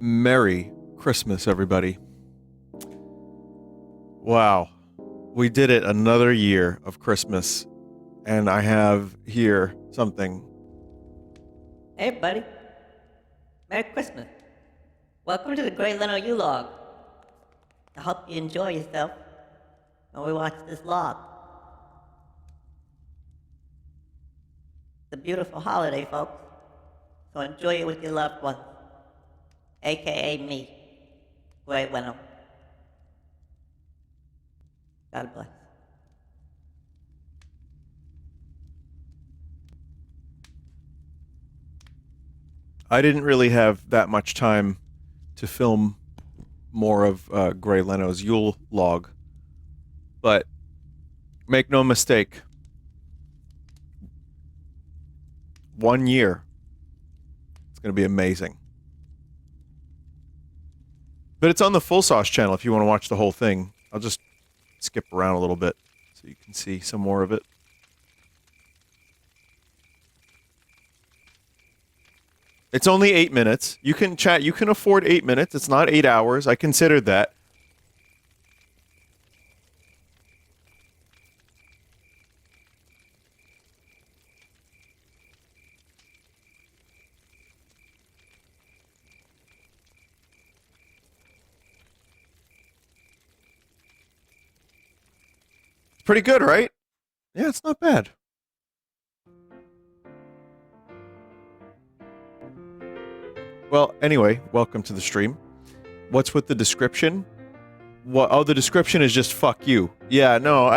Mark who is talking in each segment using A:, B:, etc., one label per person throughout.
A: Merry Christmas, everybody. Wow. We did it another year of Christmas, and I have here something.
B: Hey, buddy. Merry Christmas. Welcome to the Great Leno Yule log. I hope you enjoy yourself when we watch this log. It's a beautiful holiday, folks, so enjoy it with your loved ones, aka me, Great Leno. God bless.
A: I didn't really have that much time to film more of Gray Leno's Yule log, but make no mistake, 1 year. It's going to be amazing. But it's on the Full Sauce channel if you want to watch the whole thing. I'll just skip around a little bit so you can see some more of it. It's only 8 minutes. You can chat. You can afford 8 minutes. It's not 8 hours. I considered that. Pretty good, right? Yeah, it's not bad. Well, anyway, welcome to the stream. What's with the description? What? Oh, the description is just fuck you. Yeah, no,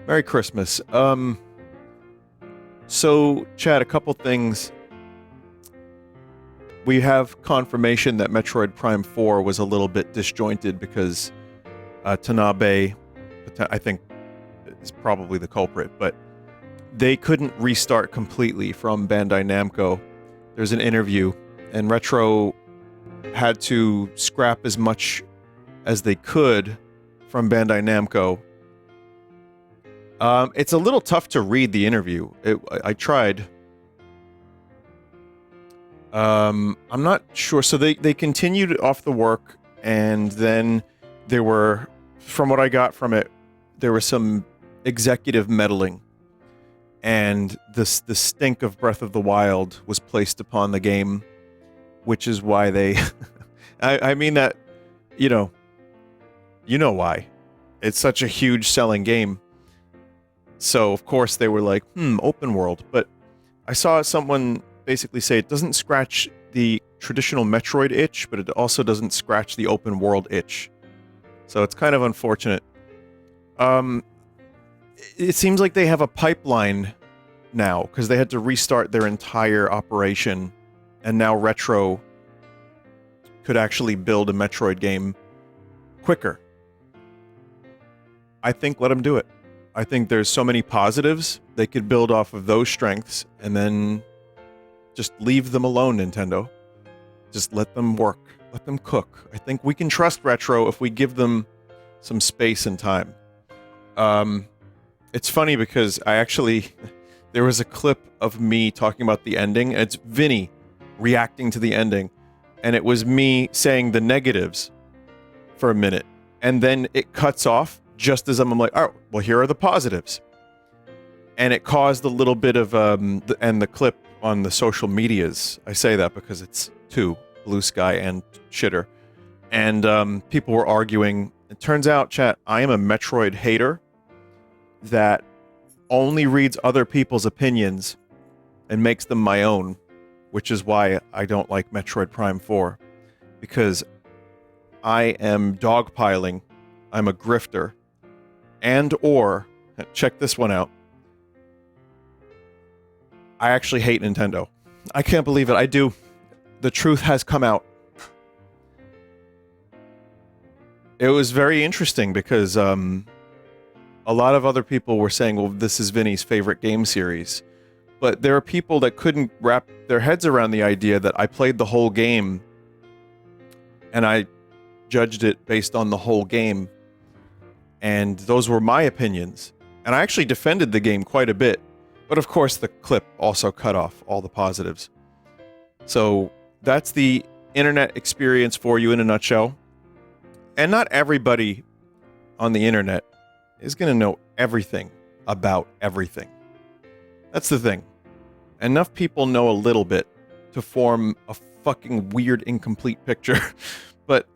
A: Merry Christmas. So, Chad, a couple things. We have confirmation that Metroid Prime 4 was a little bit disjointed because Tanabe, I think, is probably the culprit, but they couldn't restart completely from Bandai Namco. There's an interview, and Retro had to scrap as much as they could from Bandai Namco. It's a little tough to read the interview. I tried. I'm not sure. So they continued off the work, and then there were, from what I got from it, there was some executive meddling, and the stink of Breath of the Wild was placed upon the game, which is why they... I mean that, you know why. It's such a huge selling game. So, of course, they were like, open world. But I saw someone basically say it doesn't scratch the traditional Metroid itch, but it also doesn't scratch the open world itch. So it's kind of unfortunate. It seems like they have a pipeline now, because they had to restart their entire operation, and now Retro could actually build a Metroid game quicker. I think let them do it. I think there's so many positives, they could build off of those strengths, and then just leave them alone, Nintendo. Just let them work. Let them cook. I think we can trust Retro if we give them some space and time. It's funny because there was a clip of me talking about the ending, and it's Vinny reacting to the ending, and it was me saying the negatives for a minute, and then it cuts off just as I'm like, oh, well, here are the positives. And it caused a little bit of, and the clip on the social medias, I say that because it's two, Blue Sky and Shitter, and people were arguing. It turns out, chat, I am a Metroid hater that only reads other people's opinions and makes them my own, which is why I don't like Metroid Prime 4, because I am dogpiling, I'm a grifter, or, check this one out, I actually hate Nintendo. I can't believe it, I do. The truth has come out. It was very interesting because, a lot of other people were saying, well, this is Vinny's favorite game series. But there are people that couldn't wrap their heads around the idea that I played the whole game and I judged it based on the whole game. And those were my opinions. And I actually defended the game quite a bit. But of course, the clip also cut off all the positives. So that's the internet experience for you in a nutshell. And not everybody on the internet is going to know everything about everything. That's the thing. Enough people know a little bit to form a fucking weird, incomplete picture. But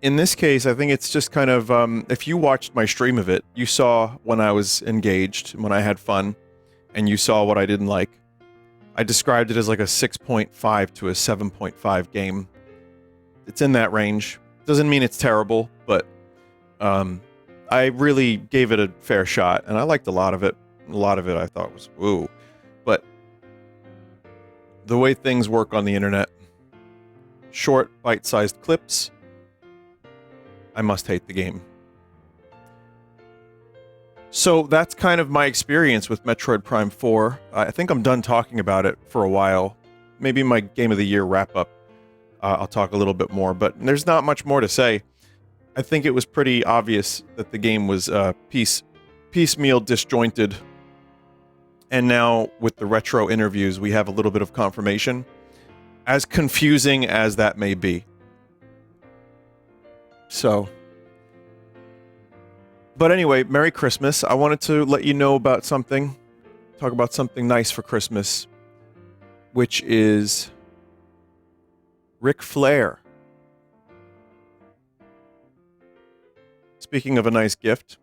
A: in this case, I think it's just kind of, if you watched my stream of it, you saw when I was engaged, when I had fun, and you saw what I didn't like. I described it as like a 6.5 to a 7.5 game. It's in that range. Doesn't mean it's terrible, but I really gave it a fair shot, and I liked a lot of it. A lot of it I thought was, ooh. But the way things work on the internet, short, bite-sized clips, I must hate the game. So that's kind of my experience with Metroid Prime 4. I think I'm done talking about it for a while. Maybe my Game of the Year wrap-up, I'll talk a little bit more, but there's not much more to say. I think it was pretty obvious that the game was piecemeal, disjointed, and now with the retro interviews, we have a little bit of confirmation, as confusing as that may be. So... But anyway, Merry Christmas. I wanted to let you know about something. Talk about something nice for Christmas. Which is... Ric Flair. Speaking of a nice gift.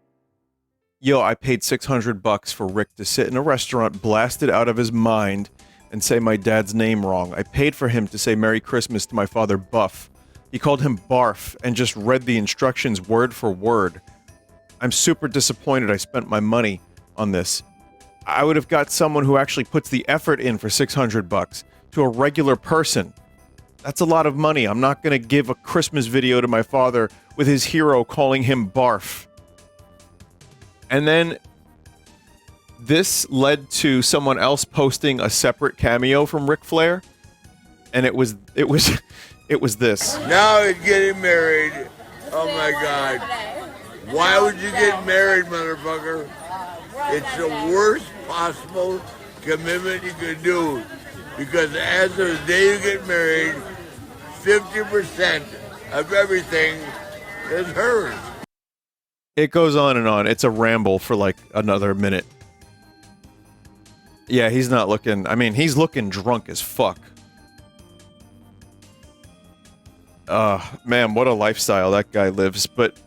A: Yo, I paid $600 for Rick to sit in a restaurant blasted out of his mind and say my dad's name wrong. I paid for him to say Merry Christmas to my father, Buff. He called him Barf and just read the instructions word for word. I'm super disappointed I spent my money on this. I would have got someone who actually puts the effort in for $600 to a regular person. That's a lot of money. I'm not going to give a Christmas video to my father with his hero calling him Barf. And then this led to someone else posting a separate cameo from Ric Flair, and it was this.
C: Now he's getting married. Oh my God. Why would you get married, motherfucker? It's the worst possible commitment you could do. Because as of the day you get married, 50% of everything is hers.
A: It goes on and on. It's a ramble for like another minute. Yeah, he's not looking... I mean, he's looking drunk as fuck. Man, what a lifestyle that guy lives. But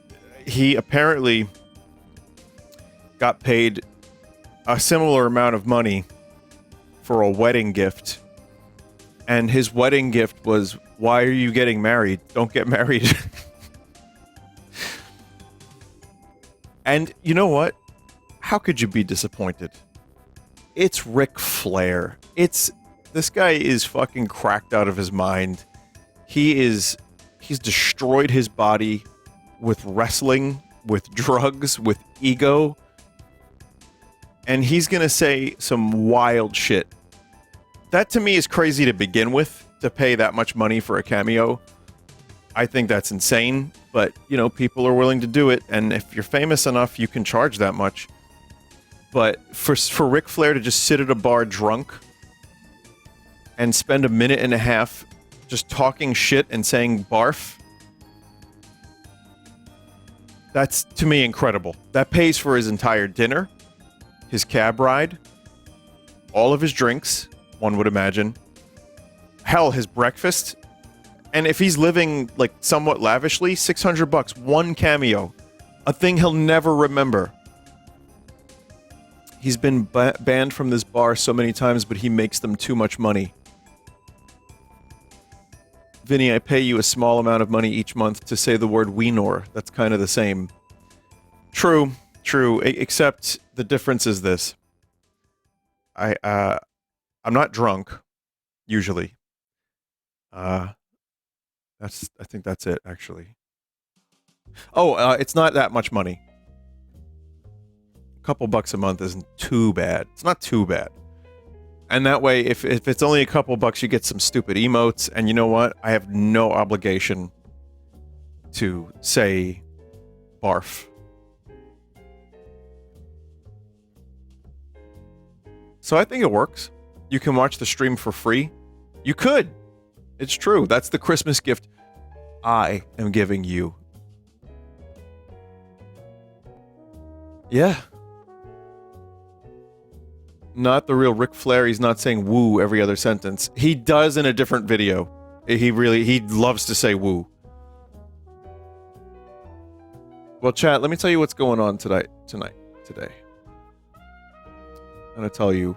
A: he apparently got paid a similar amount of money for a wedding gift. And his wedding gift was, why are you getting married? Don't get married. And you know what? How could you be disappointed? It's Ric Flair. This guy is fucking cracked out of his mind. He's destroyed his body with wrestling, with drugs, with ego. And he's gonna say some wild shit. That to me is crazy to begin with, to pay that much money for a cameo. I think that's insane, but, you know, people are willing to do it, and if you're famous enough, you can charge that much. But for Ric Flair to just sit at a bar drunk and spend a minute and a half just talking shit and saying barf, that's, to me, incredible. That pays for his entire dinner, his cab ride, all of his drinks, one would imagine. Hell, his breakfast. And if he's living, like, somewhat lavishly, $600, one cameo. A thing he'll never remember. He's been banned from this bar so many times, but he makes them too much money. Vinny, I pay you a small amount of money each month to say the word Weenor. That's kind of the same. True, true. Except the difference is this. I'm not drunk, usually. I think that's it, actually. Oh, it's not that much money. A couple bucks a month isn't too bad. It's not too bad. And that way, if it's only a couple bucks, you get some stupid emotes. And you know what? I have no obligation to say barf. So I think it works. You can watch the stream for free. You could. It's true. That's the Christmas gift I am giving you. Yeah. Not the real Ric Flair. He's not saying woo every other sentence. He does in a different video. He loves to say woo. Well, chat, let me tell you what's going on today. I'm gonna tell you.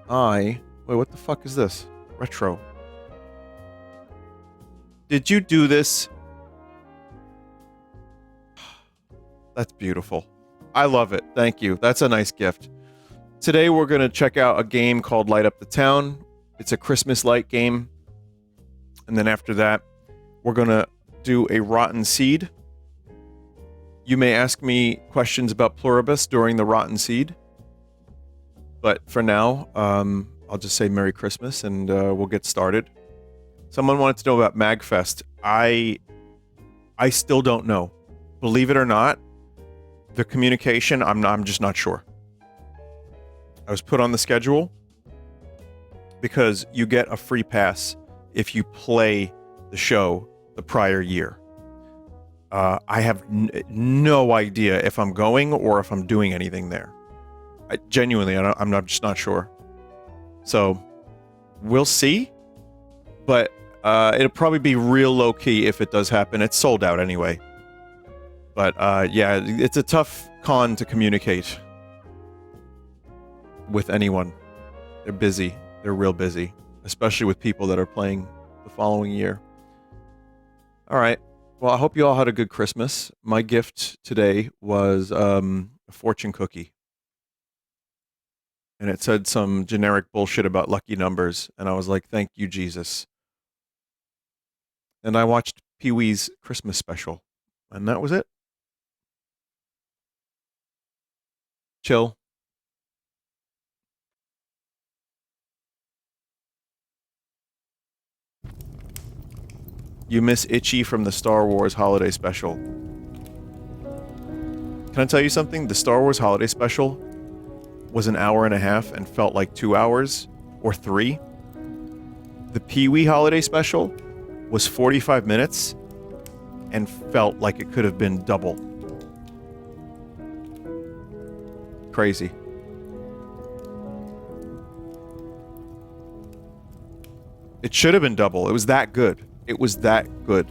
A: Wait, what the fuck is this? Retro. Did you do this? That's beautiful. I love it. Thank you. That's a nice gift. Today we're going to check out a game called Light Up the Town. It's a Christmas light game. And then after that, we're going to do a Rotten Seed. You may ask me questions about Pluribus during the Rotten Seed. But for now, I'll just say Merry Christmas and we'll get started. Someone wanted to know about MagFest. I still don't know. Believe it or not, the communication, I'm just not sure. I was put on the schedule because you get a free pass if you play the show the prior year. I have no idea if I'm going or if I'm doing anything there. I'm just not sure. So we'll see, but it'll probably be real low key if it does happen. It's sold out anyway. But yeah, it's a tough con to communicate with anyone. They're busy. They're real busy, especially with people that are playing the following year. All right. Well, I hope you all had a good Christmas. My gift today was a fortune cookie. And it said some generic bullshit about lucky numbers. And I was like, thank you, Jesus. And I watched Pee-wee's Christmas special. And that was it. Chill. You miss Itchy from the Star Wars Holiday Special. Can I tell you something? The Star Wars Holiday Special was an hour and a half and felt like 2 hours or 3. The Pee-wee Holiday Special was 45 minutes and felt like it could have been double. Crazy. It should have been double. It was that good. It was that good.